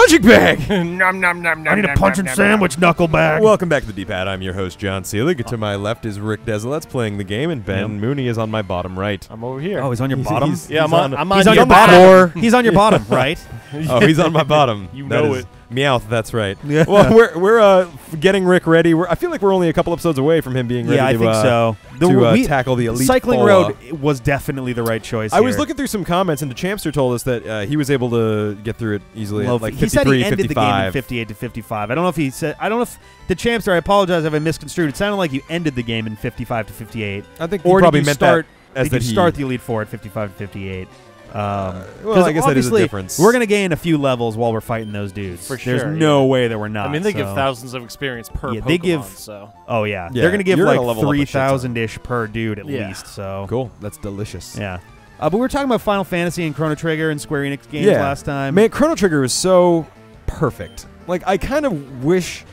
punching bag. Nom, nom, nom, I need a punch and sandwich, knucklebag. Welcome back to the D-Pad. I'm your host, John Seelig. To my left is Rick Desilets playing the game, and Ben Mooney is on my bottom right. I'm over here. Oh, he's on your bottom? Yeah, I'm on your bottom. floor. He's on your bottom, right? Oh, he's on my bottom. You That know is it. Meowth, that's right. Yeah. Well, we're getting Rick ready. I feel like we're only a couple episodes away from him being ready Yeah, I to, think so. to tackle the Elite Cycling Four. Road was definitely the right choice. I was here. looking through some comments, and the Champster told us that he was able to get through it easily at like 53, he said he ended 55. the game in 58 to 55. I don't know if he said. I don't know if the Champster. I apologize if I misconstrued. It sounded like you ended the game in 55 to 58. I think or he probably did you meant start, that as did that you he start the Elite Four at 55 to 58. Well, I guess that is a difference. We're going to gain a few levels while we're fighting those dudes. For sure, There's no way that we're not. I mean, they so. give thousands of experience per Pokemon, they give. so. Oh, yeah. Yeah, They're going to give you're gonna like level up a shit ton. 3,000-ish per dude at Yeah. least. So Cool. That's delicious. Yeah. But we were talking about Final Fantasy and Chrono Trigger and Square Enix games last time. Man, Chrono Trigger is so perfect. Like, I kind of wish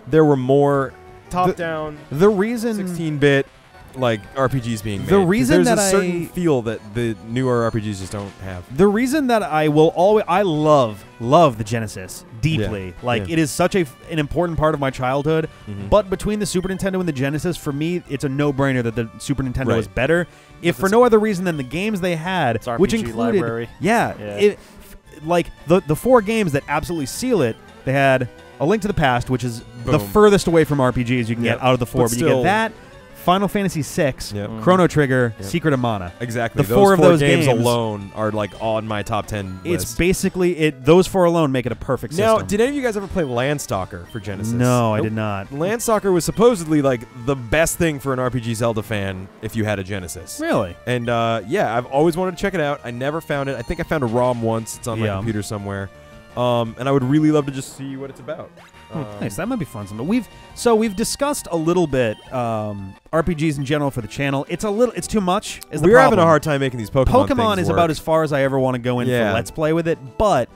there were more top-down, the reason 16-bit like RPGs being made. The reason there's that a certain feel that the newer RPGs just don't have. The reason that I will always I love the Genesis deeply. Yeah. Like it is such an important part of my childhood. But between the Super Nintendo and the Genesis, for me, it's a no-brainer that the Super Nintendo is better. If for no other reason than the games they had, it's RPG which included library. Like the 4 games that absolutely seal it. They had A Link to the Past, which is the furthest away from RPGs you can get out of the 4, but you get that. Final Fantasy VI, Chrono Trigger, Secret of Mana. Exactly. The four of those games alone are like on my top 10 list. It's basically those 4 alone make it a perfect system. Now, did any of you guys ever play Landstalker for Genesis? No, I did not. Landstalker was supposedly like the best thing for an RPG Zelda fan if you had a Genesis. Really? And yeah, I've always wanted to check it out. I never found it. I think I found a ROM once. It's on my computer somewhere. And I would really love to just see what it's about. Nice, that might be fun. We've discussed a little bit RPGs in general for the channel. It's too much. We're having a hard time making these Pokemon. Pokemon is about as far as I ever want to go in for Let's Play with it. But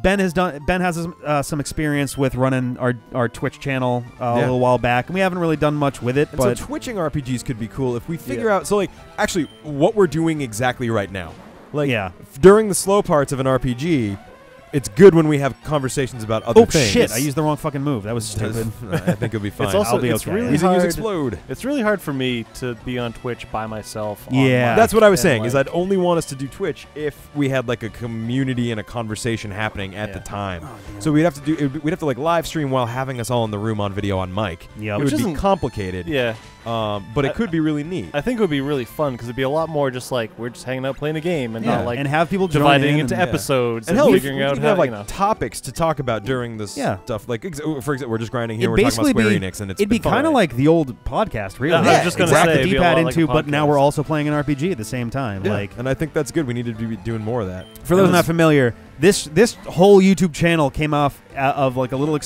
Ben has some experience with running our Twitch channel a little while back, and we haven't really done much with it. And but so twitching RPGs could be cool if we figure out. So like actually, what we're doing exactly right now, like during the slow parts of an RPG. It's good when we have conversations about other things. Oh shit! I used the wrong fucking move. That was stupid. I think it'll be fine. It's also I'll be okay. Really hard. Explode. It's really hard for me to be on Twitch by myself. Yeah, that's what I was saying. Is I'd only want us to do Twitch if we had like a community and a conversation happening at the time. So we'd have to like live stream while having us all in the room on video on mic. Yeah, it would be complicated. Yeah. But it could be really neat. I think it would be really fun because it'd be a lot more just like we're just hanging out playing a game and not like and have people dividing into episodes and figuring out how to like topics to talk about during this stuff. Like for example, we're just grinding here. We're talking about Square Enix, and it'd be kind of like the old podcast, really. I was just going to say, the D-pad into, but now we're also playing an RPG at the same time. And I think that's good. We need to be doing more of that. For those not familiar, this whole YouTube channel came off of like a little.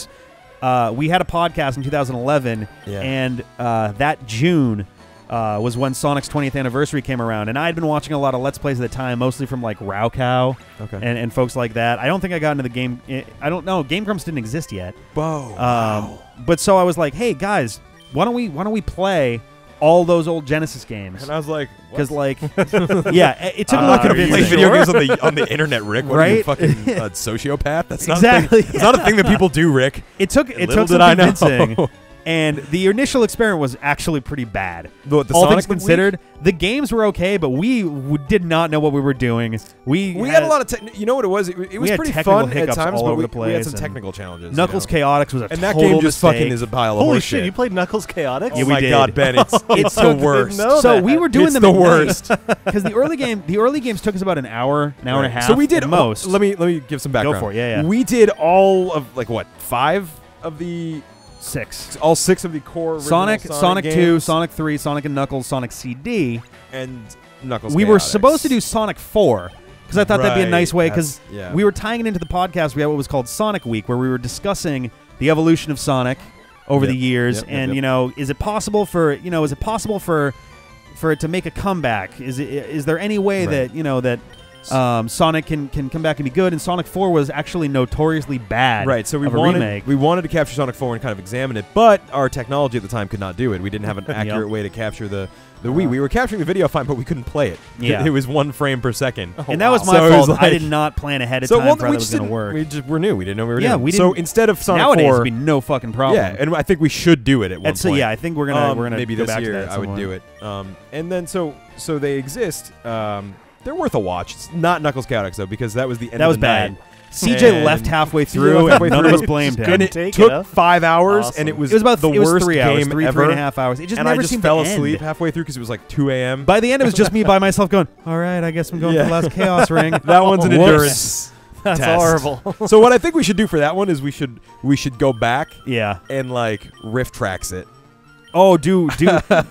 We had a podcast in 2011, and that June was when Sonic's 20th anniversary came around, and I had been watching a lot of Let's Plays at the time, mostly from like Raocow and folks like that. I don't think I got into the game. I don't know. Game Grumps didn't exist yet. Wow. But so I was like, hey guys, why don't we play all those old Genesis games? And I was like, because like, it took a little convincing. Play video games on the internet, Rick. What are you, fucking sociopath? That's not a thing. It's not a thing that people do, Rick. It took some convincing. And the initial experiment was actually pretty bad. All things considered, the games were okay, but we did not know what we were doing. We had a lot of you know what it was? It was pretty fun at times, but we had some technical challenges. Knuckles Chaotix was a and total that game just mistake. fucking is a pile of holy horseshit. shit! You played Knuckles Chaotix? Oh my god, Ben! It's the worst. So we were doing them the worst because the early games took us about an hour and a half. So we did most. Let me give some background. Go for it. Yeah. We did all of like what 5 of the. 6. All 6 of the core Sonic games. 2, Sonic 3, Sonic and Knuckles, Sonic CD. And Knuckles We were supposed to do Sonic 4, because I thought that'd be a nice way, because we were tying it into the podcast. We had what was called Sonic Week, where we were discussing the evolution of Sonic over the years, and you know, is it possible for it to make a comeback? Is there any way that Sonic can come back and be good, and Sonic 4 was actually notoriously bad. Right, so we wanted to capture Sonic 4 and kind of examine it, but our technology at the time could not do it. We didn't have an accurate way to capture the Wii. We were capturing the video fine, but we couldn't play it. Yeah. It was 1 frame per second. And that was my fault. Like, I did not plan ahead of time for how it was going to work. We're new. We didn't know we were doing. We so instead of Sonic nowadays 4, it'd be no fucking problem. Yeah, and I think we should do it at one point. So yeah, I think we're gonna maybe go this back year to that I would do it. And then so they exist. They're worth a watch. It's not Knuckles Chaotix though, because that was the end. That of was the bad. night. CJ left halfway through, and none of us blamed him. And it took 5 hours, and it was about the worst 3 hours, game 3.5 hours. It just never seemed to fell end. asleep halfway through because it was like 2 a.m. By the end, it was just me by myself going, all right, I guess I'm going for the last Chaos Ring. That one's an endurance That's test. horrible. So what I think we should do for that one is we should go back and like riff tracks it. Oh, dude,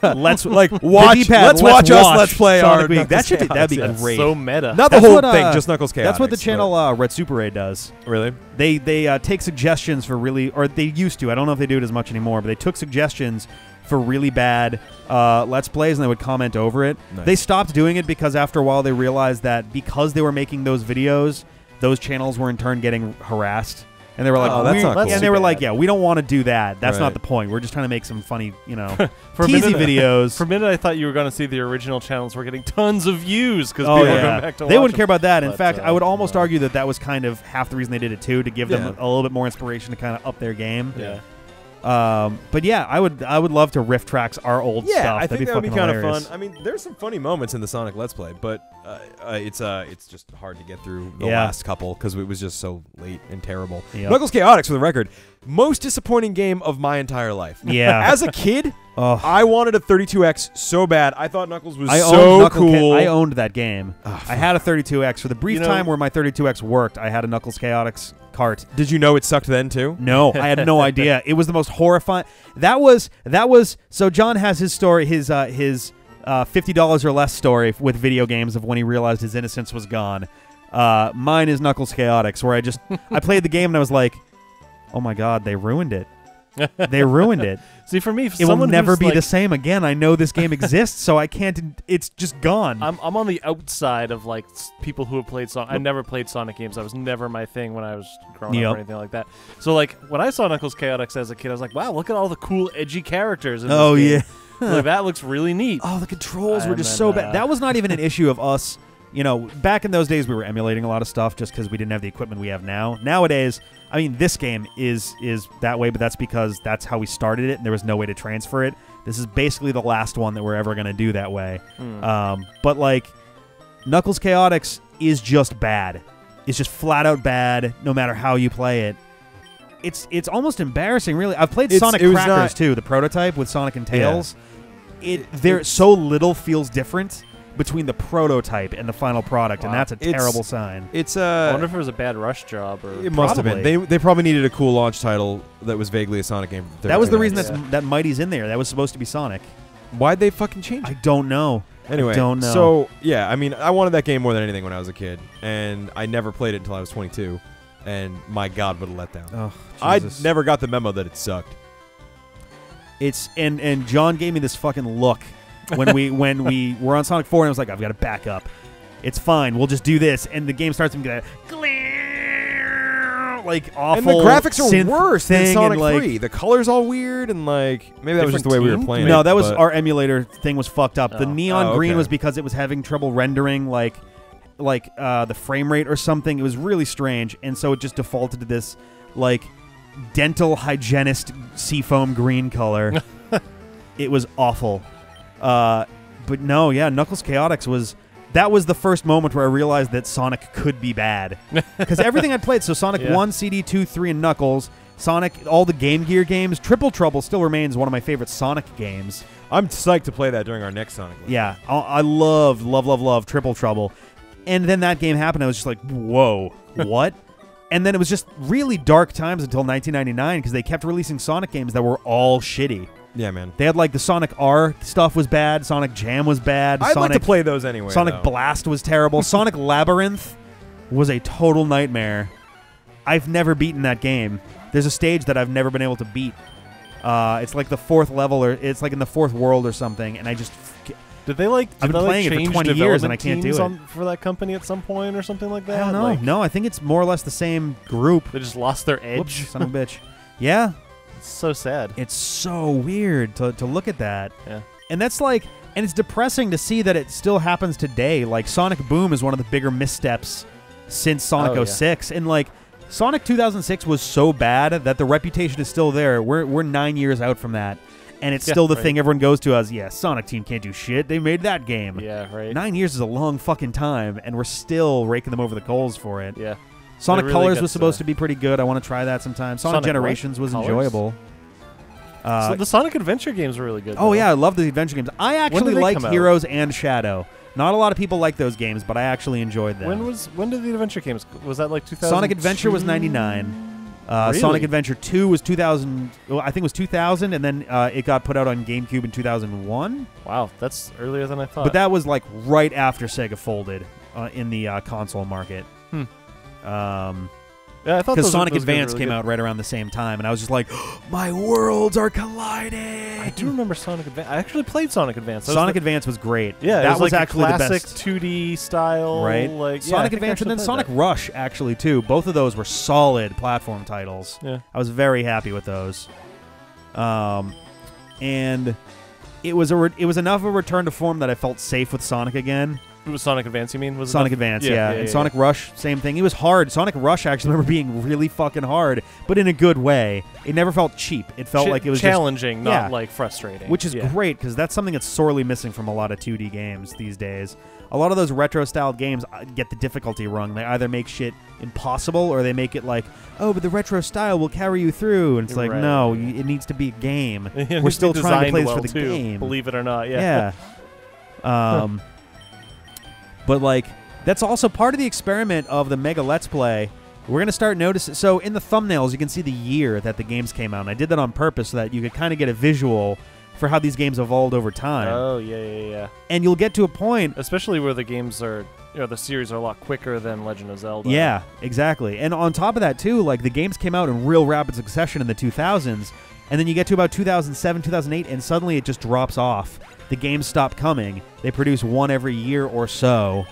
let's like watch. Let's watch us. Let's play Sonic our. Week. That'd be great. So meta. Not the whole thing, just Knuckles Chaotix. That's what the channel Red Super Ray does. Really? They take suggestions for or they used to. I don't know if they do it as much anymore, but they took suggestions for really bad Let's Plays, and they would comment over it. Nice. They stopped doing it because after a while they realized that because they were making those videos, those channels were in turn getting harassed. And they were like, that's not cool. And they were like, yeah, we don't want to do that. That's not the point. We're just trying to make some funny, teasy videos. For a minute, I thought you were going to see the original channels were getting tons of views because people were going back to watch They wouldn't care about that. In but, fact, I would almost argue that that was kind of half the reason they did it too, to give them a little bit more inspiration to kind of up their game. Yeah. But yeah, I would love to riff tracks our old stuff. I think that would be kind of fun. I mean, there's some funny moments in the Sonic Let's Play, but it's just hard to get through the last couple because it was just so late and terrible. Yep. Knuckles Chaotix, for the record, most disappointing game of my entire life. Yeah. As a kid, I wanted a 32X so bad. I thought Knuckles was cool. I owned that game. I had a 32X for the brief time where my 32X worked. I had a Knuckles Chaotix cart. Did you know it sucked then too? No, I had no idea. It was the most horrifying. That was so John has his story, his $50 or less story with video games of when he realized his innocence was gone. Mine is Knuckles Chaotix, where I played the game and I was like, oh my god, they ruined it. They ruined it. See, for me, it will never be the same again. I know this game exists, so I can't. It's just gone. I'm on the outside of like people who have played Sonic. I never played Sonic games. That was never my thing when I was growing up or anything like that. So like when I saw Knuckles Chaotix as a kid, I was like, wow, look at all the cool, edgy characters in this game. Like, that looks really neat. Oh, the controls were just so bad. That was not even an issue of us. Back in those days, we were emulating a lot of stuff just because we didn't have the equipment we have now. Nowadays, I mean, this game is that way, but that's because that's how we started it, and there was no way to transfer it. This is basically the last one that we're ever going to do that way. But, like, Knuckles Chaotix is just bad. It's just flat-out bad, no matter how you play it. It's almost embarrassing, really. I've played Sonic Crackers, too, the prototype with Sonic and Tails. Yeah. So little feels different between the prototype and the final product, and that's a terrible sign. I wonder if it was a bad rush job, or it must have been. They probably needed a cool launch title that was vaguely a Sonic game. That was the reason that Mighty's in there. That was supposed to be Sonic. Why'd they fucking change it? I don't know. Anyway, I don't know. So yeah, I mean, I wanted that game more than anything when I was a kid, and I never played it until I was 22. And my God, what a letdown! Oh, I never got the memo that it sucked. And John gave me this fucking look when we were on Sonic 4, and I was like, I've got to back up. It's fine. We'll just do this, and the game starts to get like awful. And the graphics are worse than Sonic like, 3. The color's all weird, and like maybe that was just the way we were playing. No, that was our emulator thing was fucked up. The neon green okay. was because it was having trouble rendering like the frame rate or something. It was really strange, and so it just defaulted to this like dental hygienist seafoam green color. It was awful. But no, yeah, Knuckles Chaotix was the first moment where I realized that Sonic could be bad. Because everything I'd played, so Sonic 1, CD 2, 3, and Knuckles, Sonic, all the Game Gear games, Triple Trouble still remains one of my favorite Sonic games. I'm psyched to play that during our next Sonic list. Yeah, I love Triple Trouble. And then that game happened, I was just like, whoa, what? And then it was just really dark times until 1999 because they kept releasing Sonic games that were all shitty. Yeah, man. They had like the Sonic R stuff was bad. Sonic Jam was bad. I'd like to play those anyway. Sonic Blast was terrible. Sonic Labyrinth was a total nightmare. I've never beaten that game. There's a stage that I've never been able to beat. It's like the fourth level, or it's like in the fourth world or something, and Did they like? I've been playing it for 20 years and I can't do it for that company at some point or something like that. I don't know. Like, no, I think it's more or less the same group. They just lost their edge. Whoops, son of a bitch. Yeah, it's so sad. It's so weird to look at that. Yeah, and that's like, and it's depressing to see that it still happens today. Like Sonic Boom is one of the bigger missteps since Sonic 06, and like Sonic 2006 was so bad that the reputation is still there. We're 9 years out from that. And it's still the thing everyone goes to as, Sonic Team can't do shit. They made that game. Yeah, right. 9 years is a long fucking time, and we're still raking them over the coals for it. Yeah. Sonic really Colors was supposed to be pretty good. I want to try that sometime. Sonic Generations was enjoyable. So the Sonic Adventure games were really good. Oh, yeah, I love the adventure games. I actually liked Heroes and Shadow. Not a lot of people like those games, but I actually enjoyed them. When did the adventure games? Was that like 2000? Sonic Adventure was 99. Really? Sonic Adventure 2 was 2000. Well, I think it was 2000, and then it got put out on GameCube in 2001. Wow, that's earlier than I thought. But that was like right after Sega folded in the console market. Yeah, I thought because Sonic Advance came out right around the same time, and I was just like, my worlds are colliding. I do remember Sonic Advance. I actually played Sonic Advance. Sonic Advance was great. Yeah, that was like actually the classic best 2D style. Right. Like Sonic Advance and then Sonic Rush actually too. Both of those were solid platform titles. Yeah, I was very happy with those. And it was enough of a return to form that I felt safe with Sonic again. It was Sonic Advance, you mean? Was Sonic Advance, yeah. And Sonic Rush, same thing. It was hard. Sonic Rush, I actually remember being really fucking hard, but in a good way. It never felt cheap. It felt like it was challenging, not like frustrating. Which is great, because that's something that's sorely missing from a lot of 2D games these days. A lot of those retro-styled games get the difficulty wrong. They either make shit impossible, or they make it like, oh, but the retro style will carry you through. And it's like, no, it needs to be a game. We're still trying to play this for the game. Believe it or not, yeah. But, like, that's also part of the experiment of the Mega Let's Play. We're going to start noticing... So, in the thumbnails, you can see the year that the games came out. And I did that on purpose so that you could kind of get a visual for how these games evolved over time. Oh, yeah. And you'll get to a point... Especially where the games are... the series are a lot quicker than Legend of Zelda. Yeah, exactly. And on top of that, too, like, the games came out in real rapid succession in the 2000s. And then you get to about 2007, 2008, and suddenly it just drops off. The games stop coming. They produce one every year or so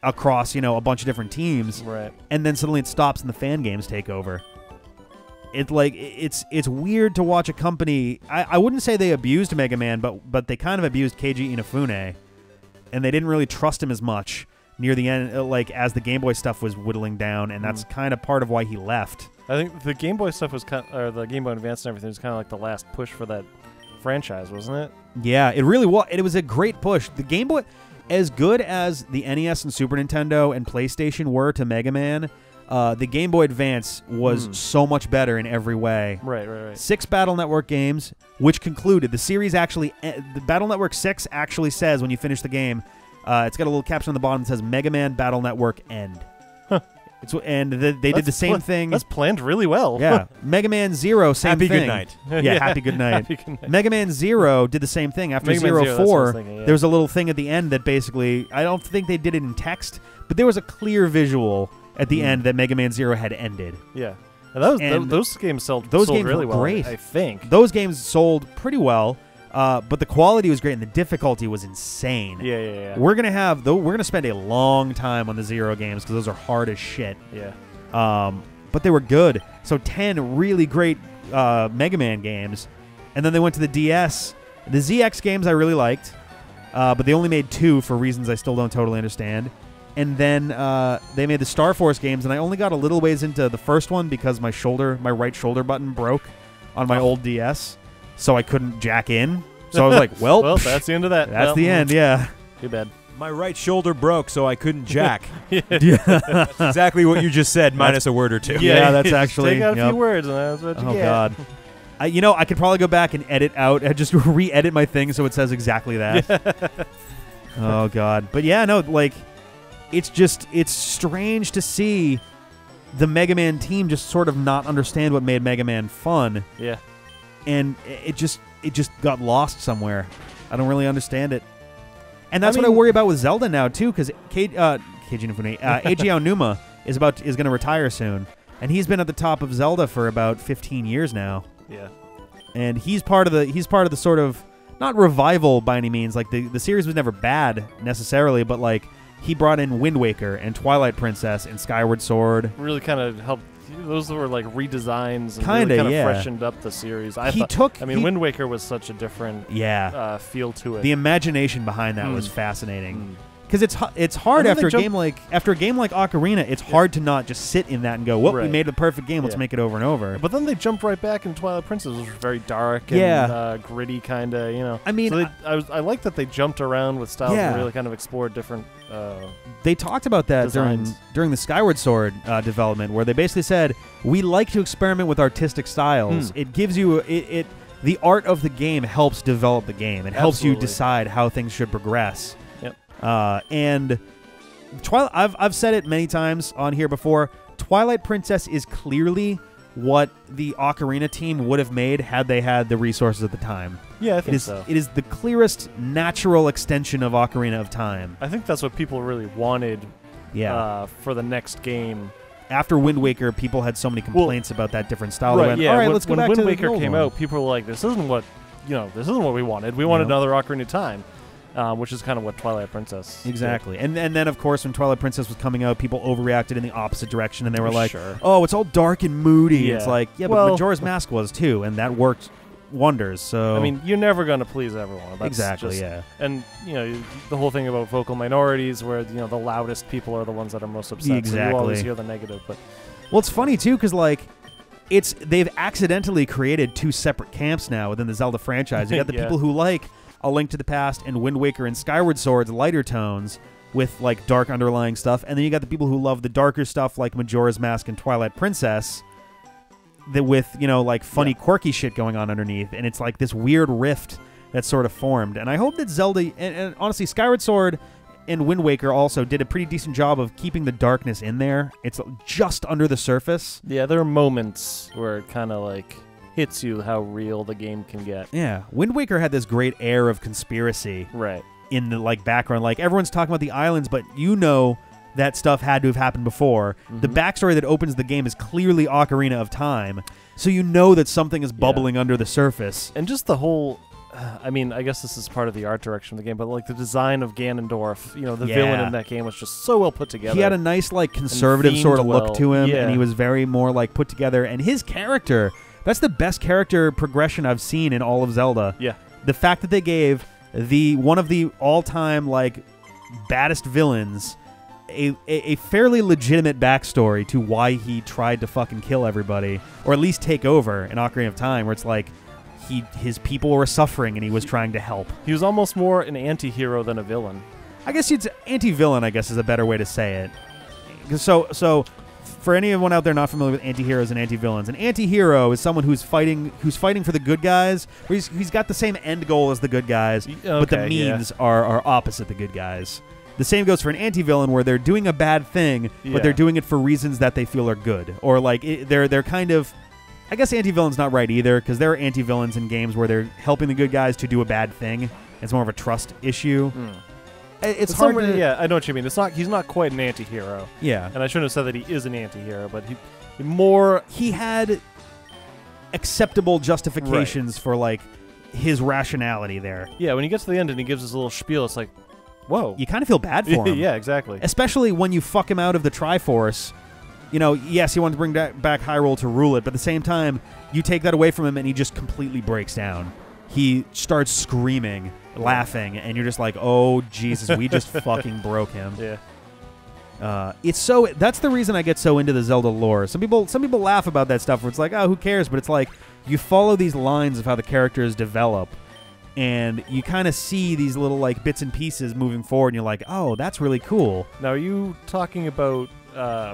across, a bunch of different teams. Right. And then suddenly it stops and the fan games take over. It's weird to watch a company... I wouldn't say they abused Mega Man, but they kind of abused Keiji Inafune. And they didn't really trust him as much near the end, like, as the Game Boy stuff was whittling down, and that's kind of part of why he left. I think the Game Boy stuff was or the Game Boy Advance and everything was kind of like the last push for that franchise, wasn't it? Yeah, it really was. It was a great push. The Game Boy, as good as the NES and Super Nintendo and PlayStation were to Mega Man, the Game Boy Advance was so much better in every way. Right. 6 Battle Network games, which concluded. The series actually, the Battle Network 6 actually says when you finish the game, it's got a little caption on the bottom that says Mega Man Battle Network End. Huh. They did the same thing. That's planned really well. Yeah. Mega Man Zero, same happy thing. Good night. Yeah, happy good night. Happy good night. Mega Man Zero did the same thing. After Mega Man 04, thinking, there was a little thing at the end that basically, I don't think they did it in text, but there was a clear visual at the end that Mega Man Zero had ended. Yeah. And those games sold really well, great. I think. Those games sold pretty well. But the quality was great and the difficulty was insane. Yeah. We're gonna spend a long time on the Zero games because those are hard as shit. Yeah. But they were good. So 10 really great Mega Man games, and then they went to the DS. The ZX games I really liked, but they only made 2 for reasons I still don't totally understand. And then they made the Star Force games, and I only got a little ways into the first one because my right shoulder button broke on my old DS. So I couldn't jack in. So I was like, well, that's the end of that. That's the end, yeah. Too bad. My right shoulder broke, so I couldn't jack. That's exactly what you just said, minus a word or two. Yeah, that's actually... Take out a few words, and that's what you get. God. I could probably go back and edit out, and just re-edit my thing so it says exactly that. Oh, God. But yeah, no, like, it's strange to see the Mega Man team just sort of not understand what made Mega Man fun. Yeah. And it just got lost somewhere. I don't really understand it. And that's what I worry about with Zelda now, too, because Eiji Aonuma is going to retire soon. And he's been at the top of Zelda for about 15 years now. Yeah. And he's part of the sort of not revival by any means. Like the series was never bad necessarily, but like he brought in Wind Waker and Twilight Princess and Skyward Sword. Really kind of helped. Those were like redesigns and kind of freshened up the series. Wind Waker was such a different feel to it. The imagination behind that was fascinating. Because it's hard after a game like Ocarina. It's hard to not just sit in that and go, "Well, we made a perfect game. Let's make it over and over." But then they jumped right back in Twilight Princess, which was very dark and gritty, kind of. I mean, so I like that they jumped around with styles and really kind of explored different. They talked about that during the Skyward Sword development, where they basically said, "We like to experiment with artistic styles. It gives you the art of the game helps develop the game. It helps you decide how things should progress." And Twilight, I've said it many times on here before. Twilight Princess is clearly what the Ocarina team would have made had they had the resources at the time. Yeah, I think so. It is the clearest natural extension of Ocarina of Time. I think that's what people really wanted. For the next game. After Wind Waker, people had so many complaints about that different style. Right, they went, all right, let's go back to when Wind Waker came out, people were like, "This isn't what we wanted. We wanted another Ocarina of Time." Which is kind of what Twilight Princess exactly did. And then of course when Twilight Princess was coming out, people overreacted in the opposite direction and they were like, "Oh, it's all dark and moody." It's like, but Majora's Mask was too, and that worked wonders. So I mean, you're never going to please everyone. That's exactly. And the whole thing about vocal minorities, where the loudest people are the ones that are most upset. Exactly. So you always hear the negative. But well, it's funny too because like they've accidentally created two separate camps now within the Zelda franchise. You got the people who like A Link to the Past and Wind Waker and Skyward Sword's lighter tones with like dark underlying stuff, and then you got the people who love the darker stuff like Majora's Mask and Twilight Princess with like funny quirky shit going on underneath, and it's like this weird rift that's sort of formed. And I hope that Zelda and honestly Skyward Sword and Wind Waker also did a pretty decent job of keeping the darkness in there. It's just under the surface. Yeah, there are moments where it kind of like hits you how real the game can get. Yeah, Wind Waker had this great air of conspiracy, right, in the like background. Like everyone's talking about the islands, but that stuff had to have happened before. The backstory that opens the game is clearly Ocarina of Time, so that something is bubbling under the surface. And just the whole. I mean, I guess this is part of the art direction of the game, but like the design of Ganondorf, the villain in that game was just so well put together. He had a nice like conservative sort of look to him, and he was very more like put together. And his character. That's the best character progression I've seen in all of Zelda. Yeah. The fact that they gave one of the all-time like baddest villains a fairly legitimate backstory to why he tried to fucking kill everybody, or at least take over in Ocarina of Time, where it's like his people were suffering and he was trying to help. He was almost more an anti-hero than a villain. I guess it's anti-villain, I guess is a better way to say it. So for anyone out there not familiar with anti-heroes and anti-villains, an anti-hero is someone who's fighting for the good guys. Where he's got the same end goal as the good guys, but the means are opposite the good guys. The same goes for an anti-villain, where they're doing a bad thing, but they're doing it for reasons that they feel are good, or like they're kind of. I guess anti-villain's not right either, because there are anti-villains in games where they're helping the good guys to do a bad thing. It's more of a trust issue. It's hard to... Yeah, I know what you mean. He's not quite an anti-hero. Yeah. And I shouldn't have said that he is an anti-hero, but he had acceptable justifications for, like, his rationality there. Yeah, when he gets to the end and he gives his little spiel, it's like, whoa. You kind of feel bad for him. Yeah, exactly. Especially when you fuck him out of the Triforce. Yes, he wanted to bring back Hyrule to rule it, but at the same time, you take that away from him and he just completely breaks down. He starts screaming, laughing, and you're just like, oh, Jesus, we just fucking broke him. Yeah. That's the reason I get so into the Zelda lore. Some people laugh about that stuff where it's like, oh, who cares? But it's like, you follow these lines of how the characters develop, and you kind of see these little like bits and pieces moving forward, and you're like, oh, that's really cool. Now, are you talking about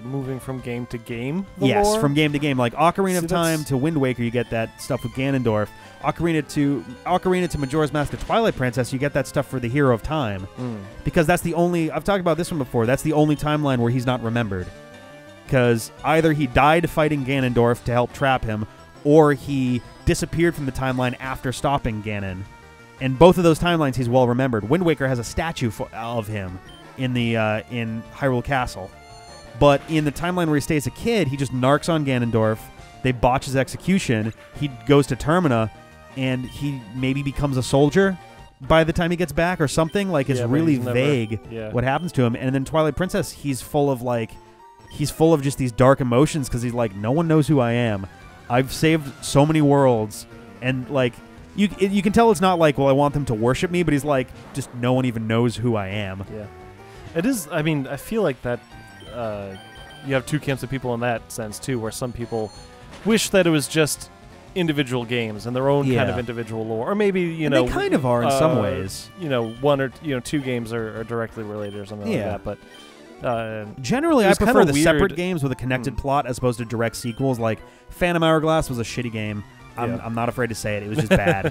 moving from game to game? Yes, lore? from game to game. Like Ocarina of Time to Wind Waker, you get that stuff with Ganondorf. Ocarina to Majora's Mask to Twilight Princess, you get that stuff for the Hero of Time. Because that's the only... I've talked about this one before. That's the only timeline where he's not remembered. Because either he died fighting Ganondorf to help trap him, or he disappeared from the timeline after stopping Ganon. And both of those timelines, he's well remembered. Wind Waker has a statue of him in Hyrule Castle. But in the timeline where he stays a kid, he just narcs on Ganondorf. They botch his execution. He goes to Termina, and he maybe becomes a soldier by the time he gets back or something. Like, it's really vague what happens to him. And then Twilight Princess, he's full of just these dark emotions because he's like, no one knows who I am. I've saved so many worlds, and like you can tell it's not like, well, I want them to worship me, but he's like, just no one even knows who I am. Yeah, it is. I mean, I feel like that you have two camps of people in that sense too, where some people wish that it was just individual games and their own kind of individual lore, or maybe they kind of are in some ways. One or two games are directly related or something like that, but. Generally, I prefer the separate games with a connected plot as opposed to direct sequels. Like Phantom Hourglass was a shitty game. I'm not afraid to say it. It was just bad.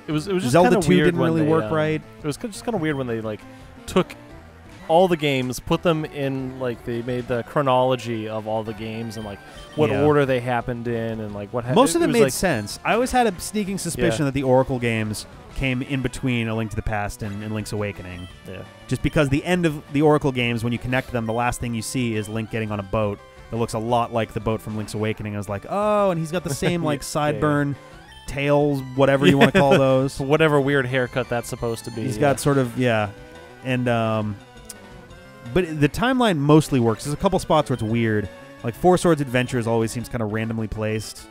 It was just Zelda 2 weird didn't really work right. It was just kind of weird when they like took all the games, put them in, like, they made the chronology of all the games and like what order they happened in and like what happened. Most of it made sense. I always had a sneaking suspicion that the Oracle games came in between A Link to the Past and Link's Awakening. Yeah. Just because the end of the Oracle games, when you connect them, the last thing you see is Link getting on a boat that looks a lot like the boat from Link's Awakening. I was like, oh, and he's got the same like sideburn, tails, whatever you want to call those. Whatever weird haircut that's supposed to be. He's got sort of, and but the timeline mostly works. There's a couple spots where it's weird. Like Four Swords Adventures always seems kind of randomly placed.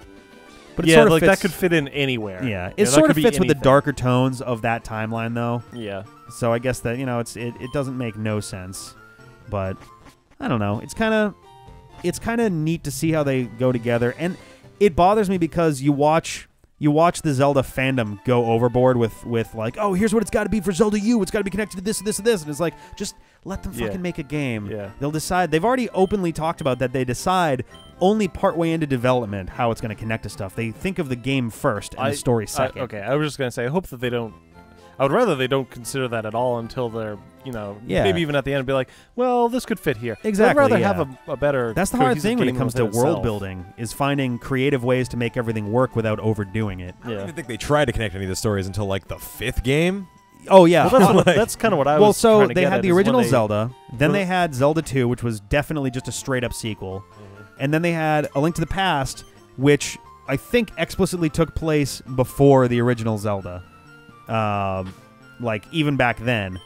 But it sort of like fits, that could fit in anywhere. Yeah, it sort of fits with the darker tones of that timeline, though. Yeah. So I guess that it doesn't make no sense, but I don't know. It's kind of neat to see how they go together, and it bothers me because you watch the Zelda fandom go overboard with like, oh, here's what it's got to be for Zelda U. It's got to be connected to this and this and this, and it's like, just let them fucking make a game. Yeah. They'll decide. They've already openly talked about that. They decide only partway into development how it's going to connect to stuff. They think of the game first and the story second. Okay, I was just going to say, I hope that they don't. I would rather they don't consider that at all until they're, maybe even at the end be like, well, this could fit here. Exactly. I'd rather have a better. That's the hard thing when it comes to world building, is finding creative ways to make everything work without overdoing it. I don't even think they tried to connect any of the stories until like the 5th game. Oh yeah, well, that's kind of what I was. Well, so trying to they get had at the original Zelda, then they had Zelda 2, which was definitely just a straight up sequel, and then they had A Link to the Past, which I think explicitly took place before the original Zelda, like even back then.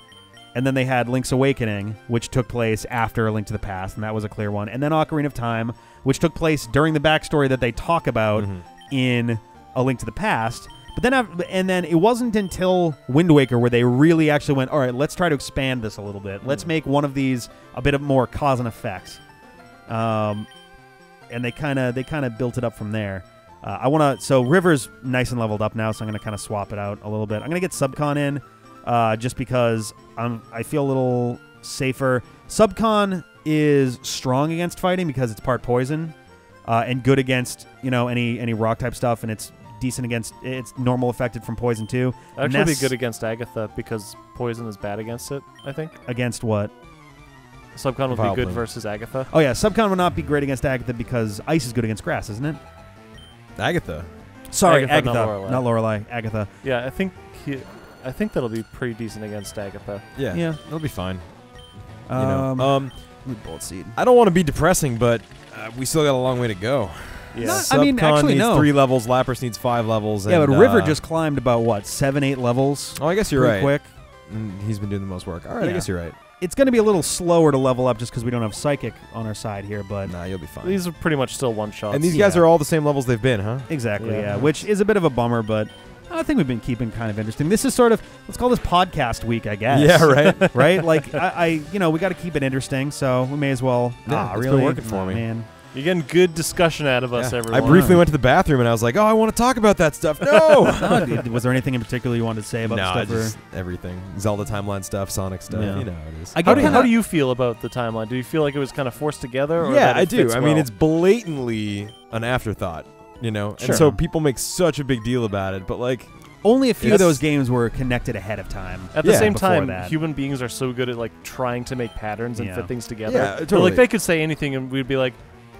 And then they had Link's Awakening, which took place after A Link to the Past, and that was a clear one. And then Ocarina of Time, which took place during the backstory that they talk about in A Link to the Past. But then, it wasn't until Wind Waker where they really actually went, all right, let's try to expand this a little bit. Let's make one of these a bit of more cause and effects. And they kind of built it up from there. So River's nice and leveled up now, so I'm going to kind of swap it out a little bit. I'm going to get Subcon in. Just because I feel a little safer. Subcon is strong against fighting because it's part poison, and good against any rock type stuff, and it's decent against it's normal affected from poison too. Actually, be good against Agatha because poison is bad against it. I think against what? Subcon would be good versus Agatha. Oh yeah, Subcon would not be great against Agatha because ice is good against grass, isn't it? Agatha. Sorry, Agatha, not Lorelei. Agatha. Yeah, I think that'll be pretty decent against Agatha. Yeah, that'll be fine. Bullet Seed. I don't want to be depressing, but we still got a long way to go. Yeah. Subcon needs 3 levels. Lapras needs 5 levels. Yeah, but River just climbed about 7-8 levels. Oh, I guess you're right. Quick. He's been doing the most work. All right, I guess you're right. It's going to be a little slower to level up just because we don't have Psychic on our side here, but nah, you'll be fine. These are pretty much still one-shots. And these guys are all the same levels they've been, huh? Exactly, yeah. Which is a bit of a bummer, but I think we've been keeping kind of interesting. This is sort of, let's call this podcast week, I guess. Yeah, right. Right? Like, we got to keep it interesting, so we may as well. It's really been working for me. Man. You're getting good discussion out of us, everyone. I briefly went to the bathroom and I was like, oh, I want to talk about that stuff. No! Was there anything in particular you wanted to say about the stuff? Just everything. Zelda timeline stuff, Sonic stuff. Yeah. You know how it is. How do you feel about the timeline? Do you feel like it was kind of forced together? Or I do. I mean, it's blatantly an afterthought, Sure. And so people make such a big deal about it, but like... Only a few of those games were connected ahead of time. At the same time, human beings are so good at like trying to make patterns and fit things together. Yeah, totally. Like they could say anything and we'd be like,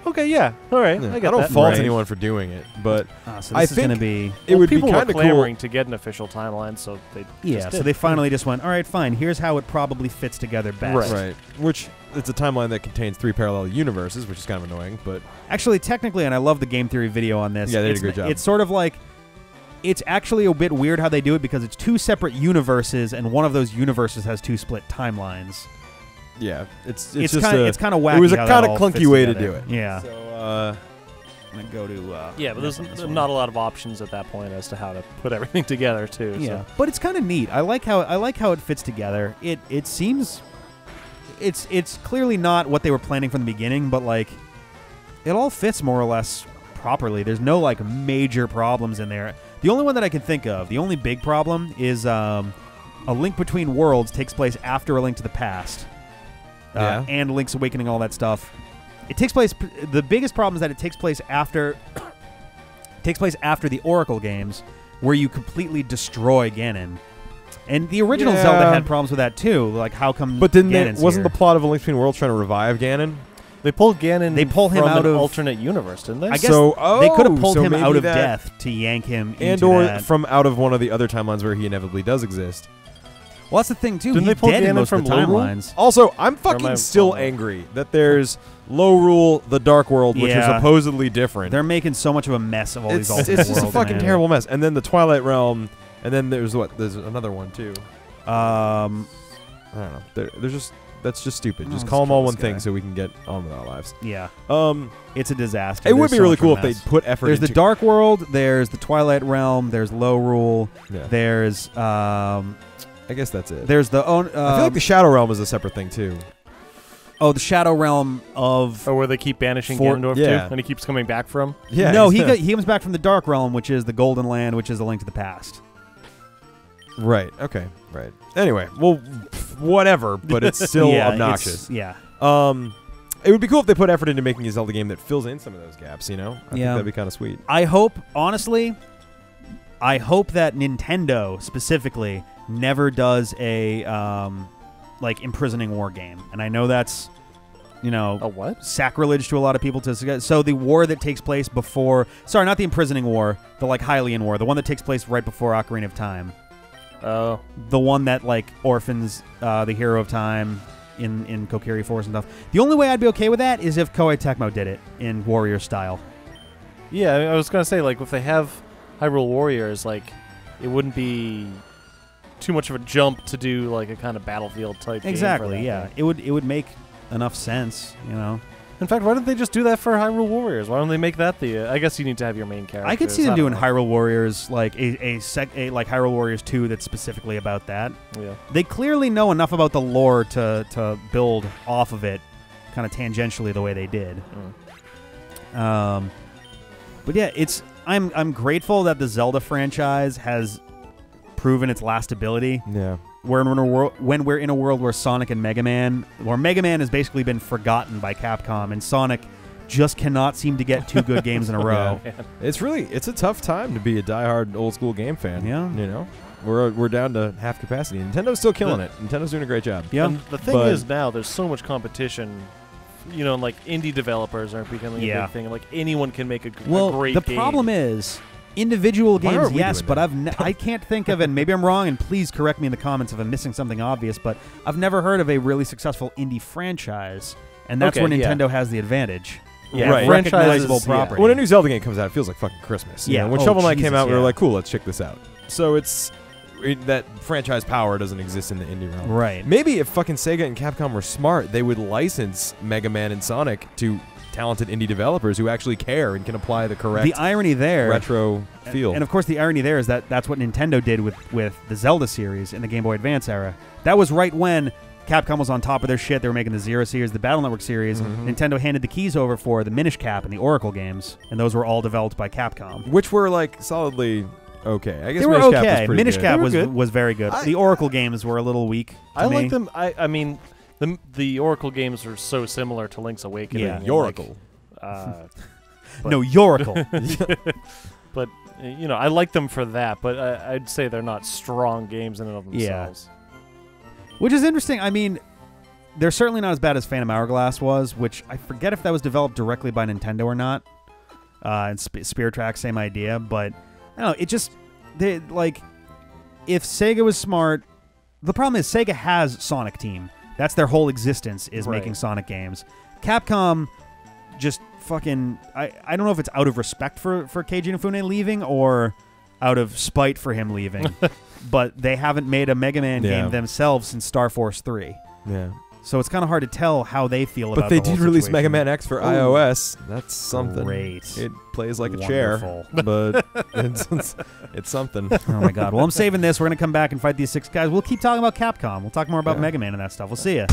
okay, yeah, all right, I don't fault anyone for doing it, but so I think it would be people kind were of clamoring to get an official timeline, so they finally just went, all right, fine. Here's how it probably fits together best. Right. Which it's a timeline that contains 3 parallel universes, which is kind of annoying, but actually, technically, and I love the game theory video on this. Yeah, they did a good job. It's sort of like it's actually a bit weird how they do it because it's 2 separate universes, and one of those universes has 2 split timelines. Yeah, it's kind of of wacky. It was a kind of clunky way to do it. Yeah. So I'm gonna go to yeah, but there's not a lot of options at that point as to how to put everything together too. Yeah, so. but it's kind of neat. I like how it fits together. It seems it's clearly not what they were planning from the beginning, but like it all fits more or less properly. There's no like major problems in there. The only one that I can think of, the only big problem is A Link Between Worlds takes place after A Link to the Past. And Link's Awakening, all that stuff. It takes place. The biggest problem is that it takes place after the Oracle games, where you completely destroy Ganon. And the original Zelda had problems with that too. Like, how come? But then wasn't the plot of A Link Between Worlds trying to revive Ganon? They pulled Ganon. They pull him from out an of alternate universe, didn't they? I guess they could have pulled him out of that, death to yank him and into or that. from out of one of the other timelines where he inevitably does exist. Well, that's the thing too. Didn't He's they pull dead in Ganon most from of the Low Rule? timelines. Also, I'm fucking still angry that there's Low Rule, the Dark World, which are supposedly different. They're making so much of a mess of all these alternate worlds. It's just a worlds, fucking man. terrible mess. And then the Twilight Realm, and then there's another one too. I don't know. That's just stupid. Just call them all one thing so we can get on with our lives. Yeah. It's a disaster. It would be really cool if they put effort There's into the Dark World, there's the Twilight Realm, there's Low Rule, there's I guess that's it. There's the I feel like the Shadow Realm is a separate thing too. Oh, the Shadow Realm of where they keep banishing Ganondorf too, and he keeps coming back from. Yeah. No, he comes back from the Dark Realm, which is the Golden Land, which is A Link to the Past. Right. Okay. Right. Anyway, well, whatever, but it's still obnoxious. It would be cool if they put effort into making a Zelda game that fills in some of those gaps. You know, I think that'd be kind of sweet. I hope that Nintendo specifically never does a like imprisoning war game, and I know that's a what? Sacrilege to a lot of people to. So the war that takes place before, sorry, not the imprisoning war, the like Hylian war, the one that takes place right before Ocarina of Time. Oh, the one that like orphans the hero of time in Kokiri Forest and stuff. The only way I'd be okay with that is if Koei Tecmo did it in Warrior style. Yeah, I was gonna say, like, if they have Hyrule Warriors, like, it wouldn't be too much of a jump to do like a kind of Battlefield type. Exactly. Game for that yeah, it would make enough sense. In fact, why don't they just do that for Hyrule Warriors? Why don't they make that the? I guess you need to have your main character. I could see them doing Hyrule Warriors, like a like Hyrule Warriors 2 that's specifically about that. Yeah. They clearly know enough about the lore to build off of it, kind of tangentially the way they did. But yeah, I'm grateful that the Zelda franchise has proven its lastability. Yeah. When we're in a world where Sonic and Mega Man, where Mega Man has basically been forgotten by Capcom, and Sonic just cannot seem to get 2 good games in a row. Yeah. It's a tough time to be a diehard old school game fan. Yeah. We're down to half capacity. Nintendo's still killing it. Nintendo's doing a great job. Yeah. And the thing is now there's so much competition. Like indie developers are becoming a big thing. Like anyone can make a great game. The problem is individual games, yes, but I can't think of, and maybe I'm wrong, and please correct me in the comments if I'm missing something obvious, but I've never heard of a really successful indie franchise, and that's where Nintendo has the advantage. Yeah, right. Recognizable property. When a new Zelda game comes out, it feels like fucking Christmas. When Shovel Knight came out, we were like, cool, let's check this out. So that franchise power doesn't exist in the indie realm. Right. Maybe if fucking Sega and Capcom were smart, they would license Mega Man and Sonic to talented indie developers who actually care and can apply the correct irony there retro feel. And of course the irony there is that that's what Nintendo did with the Zelda series in the Game Boy Advance era. That was right when Capcom was on top of their shit. They were making the Zero series, the Battle Network series. Nintendo handed the keys over for the Minish Cap and the Oracle games, and those were all developed by Capcom. Which were like solidly okay. I guess they were Minish okay. Cap was pretty Minish good. Cap was very good. The Oracle games were a little weak. I like them. I mean, the Oracle games are so similar to Link's Awakening. Yeah, Yoracle. No, Yoracle. But I like them for that. But I'd say they're not strong games in and of themselves. Which is interesting. I mean, they're certainly not as bad as Phantom Hourglass was, which I forget if that was developed directly by Nintendo or not. And Spear Track, same idea, but I don't know. It just if Sega was smart. The problem is Sega has Sonic Team. That's their whole existence is making Sonic games. Capcom just fucking I don't know if it's out of respect for Keiji Inafune leaving or out of spite for him leaving. But they haven't made a Mega Man game themselves since Star Force 3. Yeah. So it's kind of hard to tell how they feel about it. But they did release Mega Man X for iOS. That's something. Great. It plays like a chair, but it's something. Oh, my God. Well, I'm saving this. We're going to come back and fight these 6 guys. We'll keep talking about Capcom. We'll talk more about Mega Man and that stuff. We'll see ya.